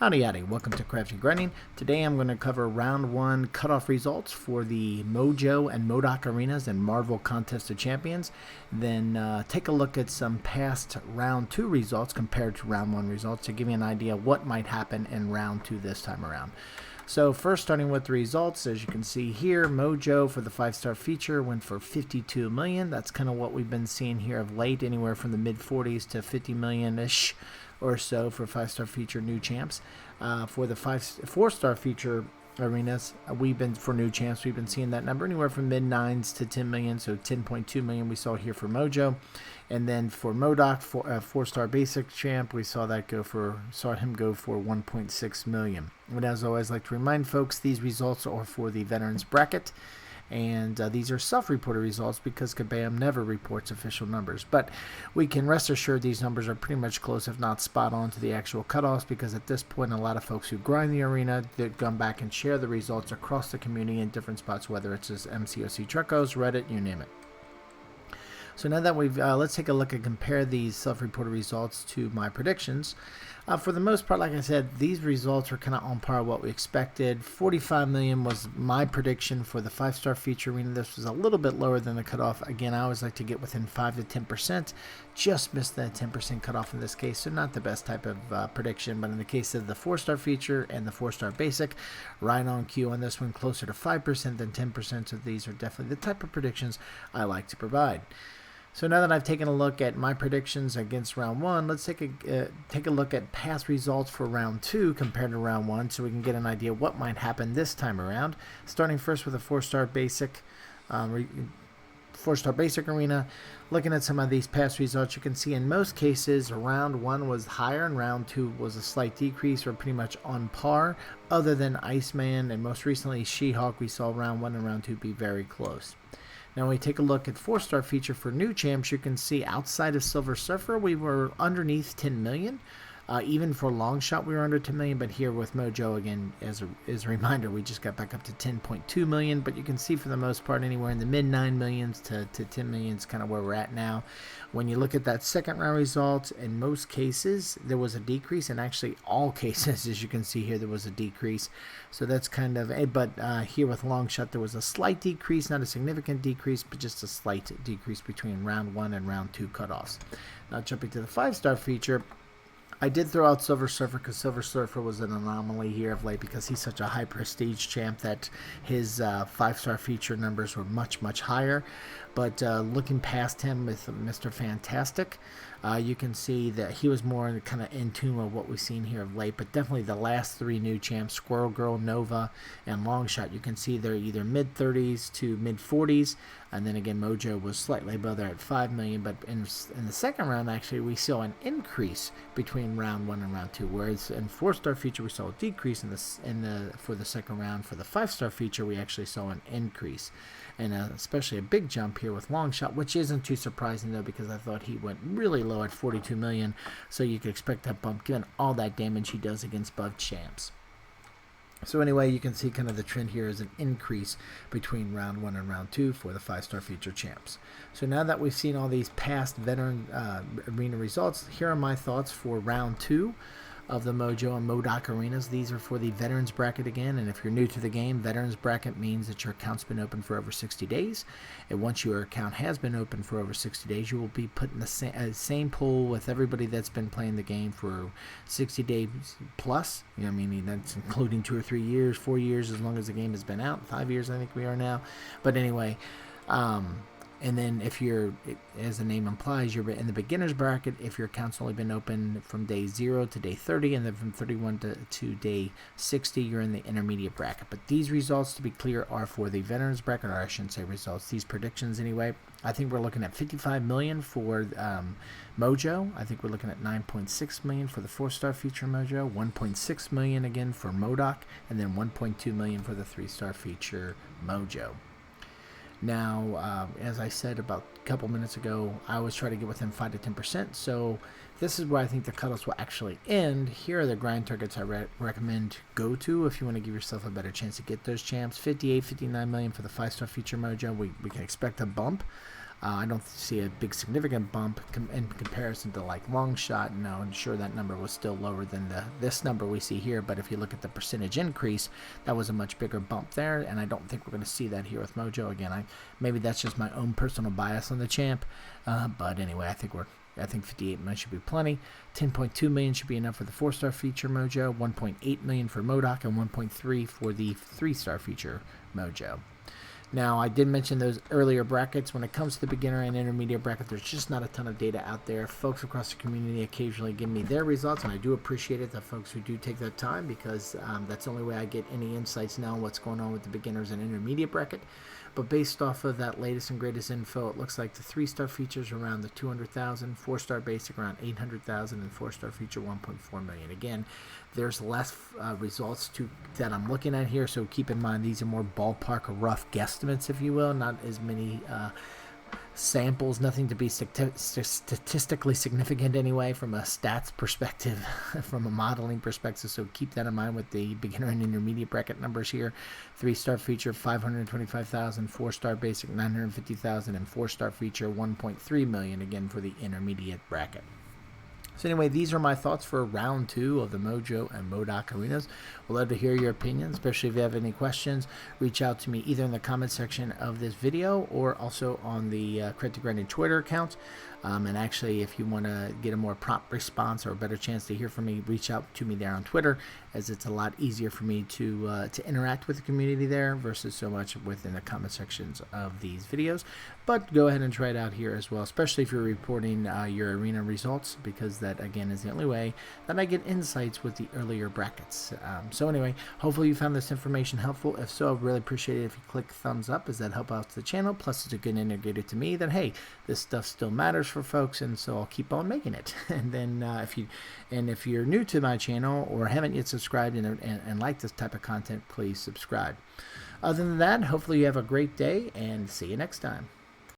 Howdy howdy, welcome to Crafty Grinding. Today I'm going to cover round 1 cutoff results for the Mojo and MODOK arenas and Marvel Contest of Champions. Then take a look at some past round 2 results compared to round 1 results to give you an idea what might happen in round 2 this time around. So first, starting with the results, as you can see here, Mojo for the 5-star feature went for 52 million. That's kind of what we've been seeing here of late, anywhere from the mid 40s to 50 million-ish or so for 5-star feature new champs. For the 4-star feature arenas, for new champs, we've been seeing that number anywhere from mid 9s to 10 million. So 10.2 million we saw here for Mojo, and then for MODOK, for 4-star basic champ, we saw him go for 1.6 million. And as always, I like to remind folks, these results are for the veterans bracket. And these are self-reported results because Kabam never reports official numbers. But we can rest assured these numbers are pretty much close, if not spot on, to the actual cutoffs, because at this point, a lot of folks who grind the arena, they've gone back and share the results across the community in different spots, whether it's as MCOC Truckos, Reddit, you name it. So now that we've, let's take a look and compare these self-reported results to my predictions. For the most part, like I said, these results were kind of on par with what we expected. 45 million was my prediction for the 5-star feature arena. This was a little bit lower than the cutoff. Again, I always like to get within 5 to 10%. Just missed that 10% cutoff in this case, so not the best type of prediction. But in the case of the 4-star feature and the 4-star basic, right on cue on this one, closer to 5% than 10%. So these are definitely the type of predictions I like to provide. So now that I've taken a look at my predictions against round 1, let's take a look at past results for round 2 compared to round 1, so we can get an idea what might happen this time around. Starting first with a 4-star basic, 4-star basic arena. Looking at some of these past results, you can see in most cases round 1 was higher and round 2 was a slight decrease, or pretty much on par, other than Iceman and most recently She-Hulk. We saw round 1 and round 2 be very close. Now, when we take a look at 4-star feature for new champs, you can see outside of Silver Surfer, we were underneath 10 million. Even for long shot, we were under 10 million, but here with Mojo, again, as a reminder, we just got back up to 10.2 million. But you can see for the most part, anywhere in the mid 9 millions to 10 millions, kind of where we're at now. When you look at that second round results, in most cases, there was a decrease, and actually all cases, as you can see here, there was a decrease. So that's kind of but here with long shot, there was a slight decrease, not a significant decrease, but just a slight decrease between round 1 and round 2 cutoffs. Now, jumping to the 5-star feature, I did throw out Silver Surfer because Silver Surfer was an anomaly here of late because he's such a high prestige champ that his 5-star feature numbers were much, much higher. But looking past him with Mr. Fantastic, you can see that he was more kind of in tune with what we've seen here of late. But definitely the last 3 new champs, Squirrel Girl, Nova, and Longshot, you can see they're either mid 30s to mid 40s. And then again, Mojo was slightly above there at 5 million. But in the second round, actually, we saw an increase between round 1 and round 2. Whereas in 4-star feature, we saw a decrease for the second round. For the 5-star feature, we actually saw an increase. And especially a big jump here with Longshot, which isn't too surprising, though, because I thought he went really low at 42 million. So you could expect that bump, given all that damage he does against buff champs. So anyway, you can see kind of the trend here is an increase between round 1 and round 2 for the 5-star feature champs. So now that we've seen all these past veteran arena results, here are my thoughts for round 2 of the Mojo and MODOK arenas. These are for the veterans bracket again, and if you're new to the game, veterans bracket means that your account's been open for over 60 days, and once your account has been open for over 60 days, you will be put in the same pool with everybody that's been playing the game for 60 days plus. You know, I mean, that's including 2 or 3 years, 4 years, as long as the game has been out, 5 years I think we are now. But anyway, and then if you're, as the name implies, you're in the beginner's bracket if your account's only been open from day 0 to day 30, and then from 31 to day 60, you're in the intermediate bracket. But these results, to be clear, are for the veterans bracket, or I shouldn't say results, these predictions anyway. I think we're looking at 55 million for Mojo. I think we're looking at 9.6 million for the 4-star feature Mojo, 1.6 million again for MODOK, and then 1.2 million for the 3-star feature Mojo. Now, as I said about a couple minutes ago, I always try to get within 5 to 10%. So this is where I think the cutoffs will actually end. Here are the grind targets I recommend go to if you want to give yourself a better chance to get those champs. 58, 59 million for the 5-star feature Mojo. We can expect a bump. I don't see a big significant bump in comparison to like long shot. No, I'm sure that number was still lower than this number we see here, but if you look at the percentage increase, that was a much bigger bump there, and I don't think we're going to see that here with Mojo again. Maybe that's just my own personal bias on the champ, but anyway, I think 58 million should be plenty. 10.2 million should be enough for the 4-star feature Mojo, 1.8 million for MODOK, and 1.3 for the 3-star feature Mojo. Now, I did mention those earlier brackets. When it comes to the beginner and intermediate bracket, there's just not a ton of data out there. Folks across the community occasionally give me their results, and I do appreciate it, the folks who do take that time, because that's the only way I get any insights now on what's going on with the beginners and intermediate bracket. But based off of that latest and greatest info, it looks like the 3-star features around the 200,000, 4-star basic around 800,000, and 4-star feature 1.4 million. Again, there's less results that I'm looking at here, so keep in mind these are more ballpark rough guesstimates, if you will, not as many samples, nothing to be statistically significant anyway from a stats perspective, from a modeling perspective, so keep that in mind with the beginner and intermediate bracket numbers here. 3-star feature 525,000, 4-star basic 950,000, and 4-star feature 1.3 million, again for the intermediate bracket. So anyway, these are my thoughts for round 2 of the Mojo and MODOK arenas. We'd love to hear your opinions, especially if you have any questions. Reach out to me either in the comment section of this video or also on the Credit Grinding Twitter account. And actually, if you want to get a more prompt response or a better chance to hear from me, reach out to me there on Twitter, as it's a lot easier for me to interact with the community there versus so much within the comment sections of these videos. But go ahead and try it out here as well, especially if you're reporting your arena results, because that, again, is the only way that I get insights with the earlier brackets. So anyway, hopefully you found this information helpful. If so, I'd really appreciate it if you click thumbs up, as that helps out the channel. Plus, it's a good indicator to me that, hey, this stuff still matters for folks, and so I'll keep on making it. And then if you're new to my channel or haven't yet subscribed and like this type of content, please subscribe. Other than that, hopefully you have a great day, and see you next time.